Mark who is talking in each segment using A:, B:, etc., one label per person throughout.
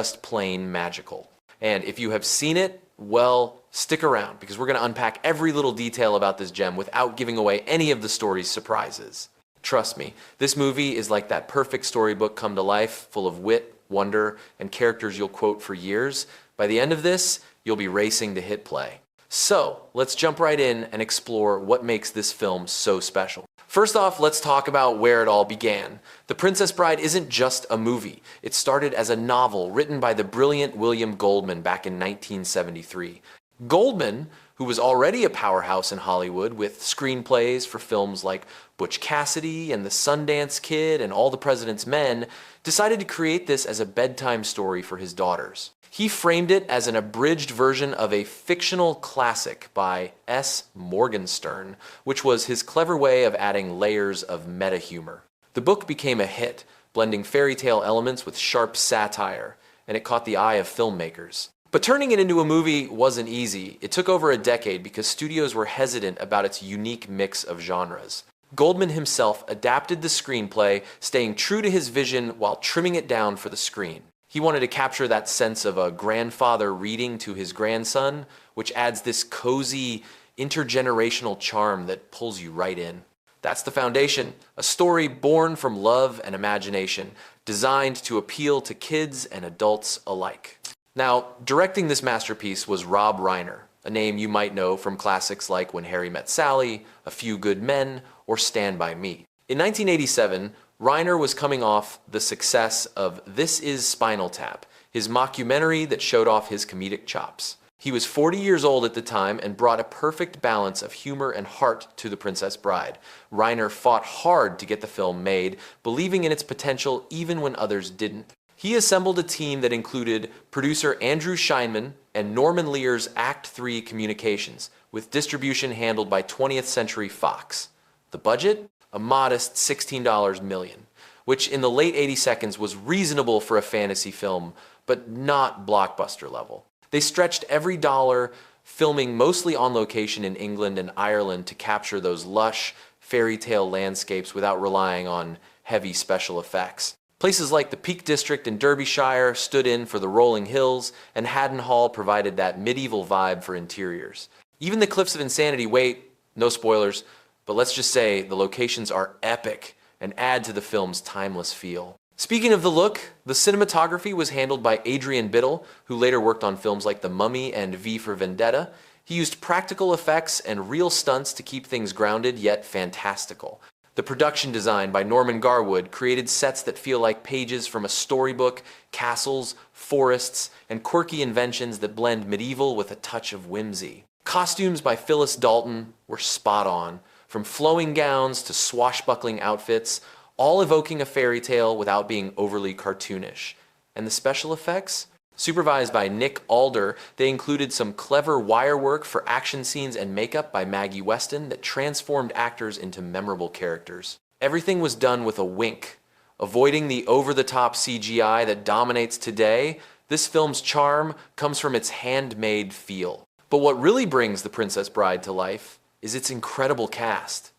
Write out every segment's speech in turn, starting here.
A: just plain magical. And if you have seen it, well, stick around because we're going to unpack every little detail about this gem without giving away any of the story's surprises. Trust me, this movie is like that perfect storybook come to life, full of wit, wonder, and characters you'll quote for years. By the end of this, you'll be racing to hit play. So, let's jump right in and explore what makes this film so special. First off, let's talk about where it all began. The Princess Bride isn't just a movie. It started as a novel written by the brilliant William Goldman back in 1973. Goldman, who was already a powerhouse in Hollywood with screenplays for films like Butch Cassidy and The Sundance Kid and All the President's Men, decided to create this as a bedtime story for his daughters. He framed it as an abridged version of a fictional classic by S. Morgenstern, which was his clever way of adding layers of meta-humor. The book became a hit, blending fairy tale elements with sharp satire, and it caught the eye of filmmakers. But turning it into a movie wasn't easy. It took over a decade because studios were hesitant about its unique mix of genres. Goldman himself adapted the screenplay, staying true to his vision while trimming it down for the screen. He wanted to capture that sense of a grandfather reading to his grandson, which adds this cozy, intergenerational charm that pulls you right in. That's the foundation, a story born from love and imagination, designed to appeal to kids and adults alike. Now, directing this masterpiece was Rob Reiner, a name you might know from classics like When Harry Met Sally, A Few Good Men, or Stand By Me. In 1987, Reiner was coming off the success of This Is Spinal Tap, his mockumentary that showed off his comedic chops. He was 40 years old at the time and brought a perfect balance of humor and heart to The Princess Bride. Reiner fought hard to get the film made, believing in its potential even when others didn't. He assembled a team that included producer Andrew Scheinman and Norman Lear's Act 3 Communications, with distribution handled by 20th Century Fox. The budget? A modest $16 million, which in the late 82nds was reasonable for a fantasy film, but not blockbuster level. They stretched every dollar, filming mostly on location in England and Ireland to capture those lush, fairy tale landscapes without relying on heavy special effects. Places like the Peak District in Derbyshire stood in for the rolling hills, and Haddon Hall provided that medieval vibe for interiors. Even the Cliffs of Insanity, wait, no spoilers, but let's just say the locations are epic and add to the film's timeless feel. Speaking of the look, the cinematography was handled by Adrian Biddle, who later worked on films like The Mummy and V for Vendetta. He used practical effects and real stunts to keep things grounded yet fantastical. The production design by Norman Garwood created sets that feel like pages from a storybook, castles, forests, and quirky inventions that blend medieval with a touch of whimsy. Costumes by Phyllis Dalton were spot on, from flowing gowns to swashbuckling outfits, all evoking a fairy tale without being overly cartoonish. And the special effects? Supervised by Nick Alder, they included some clever wire work for action scenes and makeup by Maggie Weston that transformed actors into memorable characters. Everything was done with a wink. Avoiding the over-the-top CGI that dominates today, this film's charm comes from its handmade feel. But what really brings The Princess Bride to life is its incredible cast.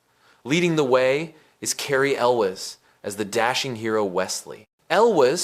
A: Leading the way is Cary Elwes as the dashing hero Westley. Elwes